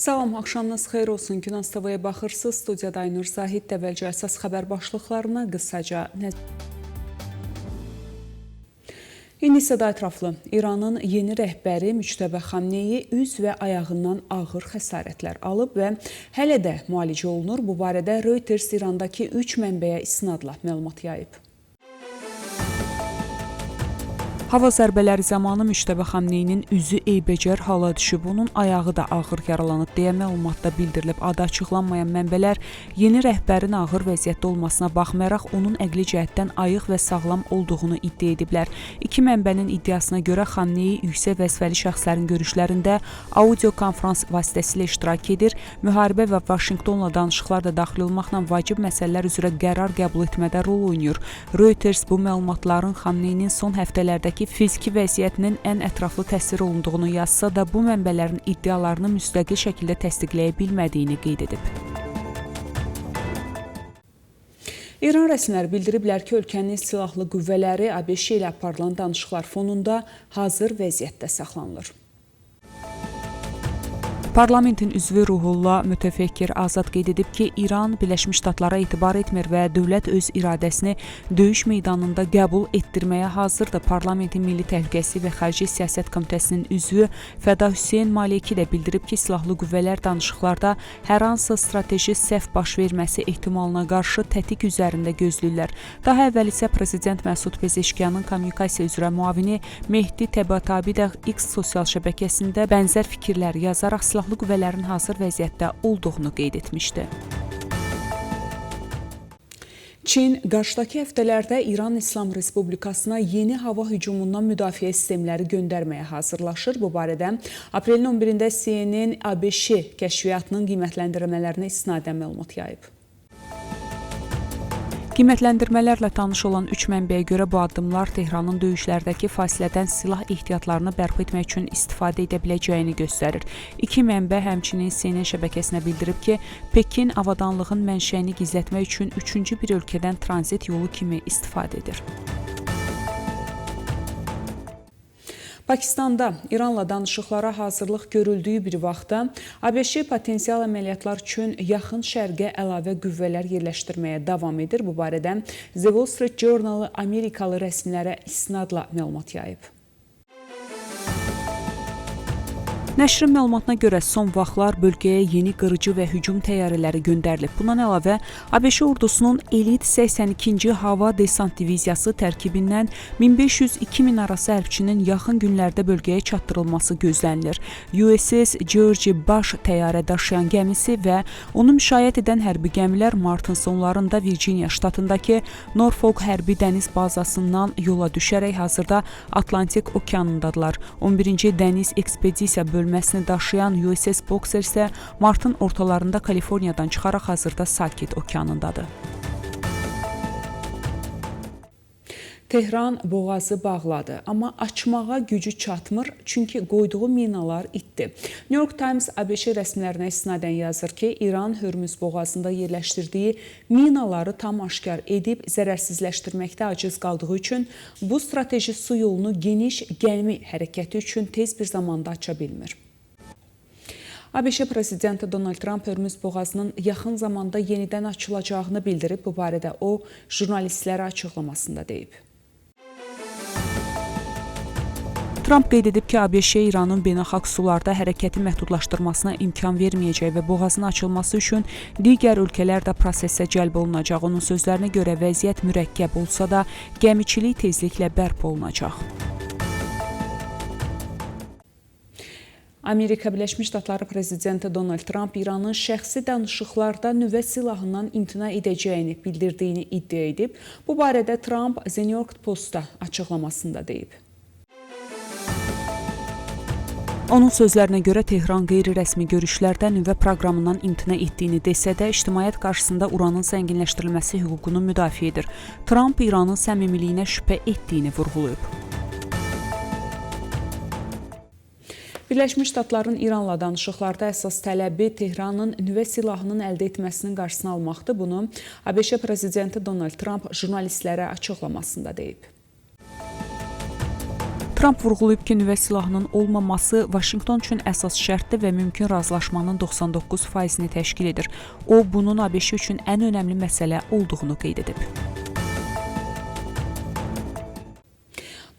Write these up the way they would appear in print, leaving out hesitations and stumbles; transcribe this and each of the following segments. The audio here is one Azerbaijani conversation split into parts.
Salam, axşamınız xeyir olsun. Günaz TV'yə baxırsınız. Studiyada Aynur Zahid, əvvəlcə əsas xəbər başlıqlarına qısaca İndi isə daha ətraflı. İranın yeni rəhbəri Müçtəbə Xamneyi üz və ayağından ağır xəsarətlər alıb və hələ də müalicə olunur. Bu barədə Reuters İrandakı 3 mənbəyə istinadla məlumat yayıb. Hava zərbələri zamanı Müçtəbə Xamneyinin üzü eybəcər hala düşüb, onun ayağı da ağır yaralanıb deyə məlumatda bildirilib. Adı açıqlanmayan mənbələr yeni rəhbərin ağır vəziyyətdə olmasına baxmayaraq onun əqli cəhətdən ayıq və sağlam olduğunu iddia ediblər. İki mənbənin iddiasına görə Xamneyi yüksək vəzifəli şəxslərin görüşlərində audio konferans vasitəsilə iştirak edir, müharibə və Vaşinqtonla danışıqlar da daxil olmaqla vacib məsələlər üzrə qərar qəbul etmədə rol oynayır. Reuters bu məlumatların Xamneyinin son həftələrdəki fiziki vəziyyətinin ən ətraflı təsvir olunduğunu yazsa da, bu mənbələrin iddialarını müstəqil şəkildə təsdiqləyə bilmədiyini qeyd edib. İran rəsmiləri bildiriblər ki, ölkənin silahlı qüvvələri ABŞ ilə aparılan danışıqlar fonunda hazır vəziyyətdə saxlanılır. Parlamentin üzvü Ruhullah Mütəfəkkir Azad qeyd edib ki, İran Birləşmiş Ştatlara etibar etmir və dövlət öz iradəsini döyüş meydanında qəbul etdirməyə hazırdır. Parlamentin Milli Təhlükəsizlik və Xarici Siyasət Komitəsinin üzvü Fəda Hüseyn Maliki də bildirib ki, silahlı qüvvələr danışıqlarda hər hansı strateji səhv baş verməsi ehtimalına qarşı tətik üzərində gözləyirlər. Daha əvvəl isə Prezident Məsud Pezeşkiyanın kommunikasiya üzrə müavini Mehdi Təbatabi də X sosial şəbəkəsində bənzər fikirlər yazaraq silahlı qüvvələrin hazır vəziyyətdə olduğunu qeyd etmişdi. Çin qarşıdakı həftələrdə İran İslam Respublikasına yeni hava hücumundan müdafiə sistemləri göndərməyə hazırlaşır. Bu barədə aprelin 11-də CNN ABŞ kəşfiyyatının qiymətləndirmələrinə istinadən məlumat yayıb. Qiymətləndirmələrlə tanış olan 3 mənbəyə görə bu addımlar Tehranın döyüşlərdəki fasilədən silah ehtiyatlarını bərpa etmək üçün istifadə edə biləcəyini göstərir. İki mənbə həmçinin CNN şəbəkəsinə bildirib ki, Pekin avadanlığın mənşəyini gizlətmək üçün üçüncü bir ölkədən tranzit yolu kimi istifadə edir. Pakistanda İranla danışıqlara hazırlıq görüldüyü bir vaxtda ABŞ potensial əməliyyatlar üçün yaxın şərqə əlavə qüvvələr yerləşdirməyə davam edir. Bu barədə The Wall Street Journal Amerikalı rəsmilərə istinadla məlumat yayıb. Nəşrin məlumatına görə son vaxtlar bölgəyə yeni qırıcı və hücum təyyarələri göndərilib. Bundan əlavə, ABŞ ordusunun elit 82-ci Hava Desant Diviziyası tərkibindən 1500-2000 arası hərbçinin yaxın günlərdə bölgəyə çatdırılması gözlənilir. USS George Bush təyyarə daşıyan gəmisi və onu müşayiət edən hərbi gəmilər martın sonlarında Virginia ştatındakı Norfolk hərbi dəniz bazasından yola düşərək hazırda Atlantik okeanındadılar. 11-ci dəniz ekspedisiya bölməsini daşıyan USS Boxer isə martın ortalarında Kaliforniyadan çıxaraq hazırda Sakit okeanındadır. Tehran boğazı bağladı, amma açmağa gücü çatmır, çünki qoyduğu minalar itdi. New York Times ABŞ rəsmilərinə istinadən yazır ki, İran Hörmüz boğazında yerləşdirdiyi minaları tam aşkar edib zərərsizləşdirməkdə aciz qaldığı üçün bu strateji su yolunu geniş gəmi hərəkəti üçün tez bir zamanda aça bilmir. ABŞ prezidenti Donald Trump Hörmüz boğazının yaxın zamanda yenidən açılacağını bildirib. Bu barədə o, jurnalistlərə açıqlamasında deyib. Trump qeyd edib ki, ABŞ İranın beynəlxalq sularda hərəkəti məhdudlaşdırmasına imkan verməyəcək və boğazın açılması üçün digər ölkələr də prosesə cəlb olunacaq. Onun sözlərinə görə vəziyyət mürəkkəb olsa da, gəmiçilik tezliklə bərpa olunacaq. Amerika Birləşmiş Ştatları prezidenti Donald Trump İranın şəxsi danışıqlarda nüvə silahından imtina edəcəyini bildirdiyini iddia edib. Bu barədə Trump The New York Post-da açıqlamasında deyib. Onun sözlərinə görə Tehran qeyri-rəsmi görüşlərdə nüvə proqramından imtina etdiyini desə də, ictimaiyyət qarşısında uranın zənginləşdirilməsi hüququnu müdafiə edir. Trump İranın səmimiliyinə şübhə etdiyini vurğulayıb. Birləşmiş Ştatların İranla danışıqlarda əsas tələbi Tehranın nüvə silahının əldə etməsinin qarşısını almaqdır. Bunu ABŞ prezidenti Donald Trump jurnalistlərə açıqlamasında deyib. Tramp vurğulayıb ki, nüvə silahının olmaması Vaşinqton üçün əsas şərtdir və mümkün razılaşmanın 99%-ni təşkil edir. O, bunun ABŞ üçün ən önəmli məsələ olduğunu qeyd edib.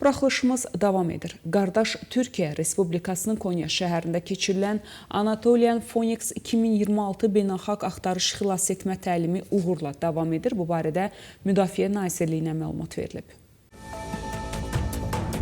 Buraxılışımız davam edir. Qardaş Türkiyə Respublikasının Konya şəhərində keçirilən Anatolian Phoenix 2026 beynəlxalq axtarış xilas etmə təlimi uğurla davam edir. Bu barədə Müdafiə Nazirliyinə məlumat verilib.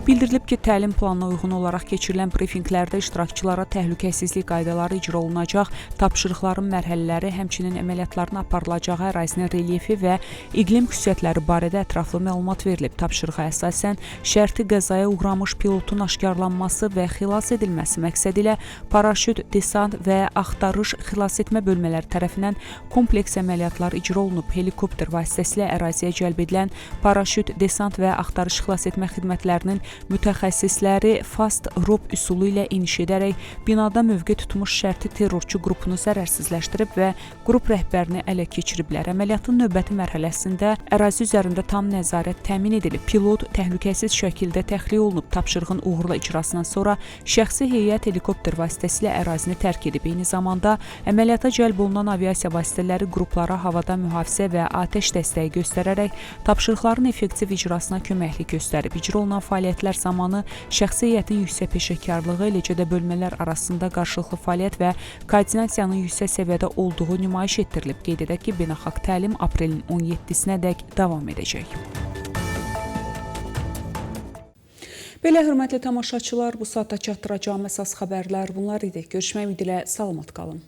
Bildirilib ki, təlim planına uyğun olaraq keçirilən brifinqlərdə iştirakçılara təhlükəsizlik qaydaları icra olunacaq, tapşırıqların mərhələləri, həmçinin əməliyyatların aparılacağı ərazinin relyefi və iqlim xüsusiyyətləri barədə ətraflı məlumat verilib. Tapşırığa əsasən şərti qəzaya uğramış pilotun aşkarlanması və xilas edilməsi məqsədi ilə paraşüt, desant və axtarış xilas etmə bölmələri tərəfindən kompleks əməliyyatlar icra olunub. Helikopter vasitəsilə əraziyə cəlb edilən paraşüt, desant və axtarış xilas etmə xidmətlərinin mütəxəssisləri Fast Rope üsulu ilə iniş edərək binada mövqe tutmuş şərti terrorçu qrupunu zərərsizləşdirib və qrup rəhbərini ələ keçiriblər. Əməliyyatın növbəti mərhələsində ərazi üzərində tam nəzarət təmin edilib. Pilot təhlükəsiz şəkildə təxliyə olunub. Tapşırığın uğurla icrasından sonra şəxsi heyət helikopter vasitəsilə ərazini tərk edib. Eyni zamanda əməliyyata cəlb olunan aviasiya vasitələri qruplara havada mühafizə və atəş dəstəyi göstərərək tapşırıqların effektiv icrasına köməklik göstərib. İcra olunan fəaliyyətlər zamanı şəxsi heyətin yüksək peşəkarlığı, eləcə də bölmələr arasında qarşılıqlı fəaliyyət və koordinasiyanın yüksək səviyyədə olduğu nümayiş etdirilib. Qeyd edək ki, beynəlxalq təlim aprelin 17-sinədək davam edəcək. Belə hörmətli tamaşaçılar, bu saatda çatdıracağım əsas xəbərlər bunlar idi. Görüşmək ümidi ilə salamat qalın.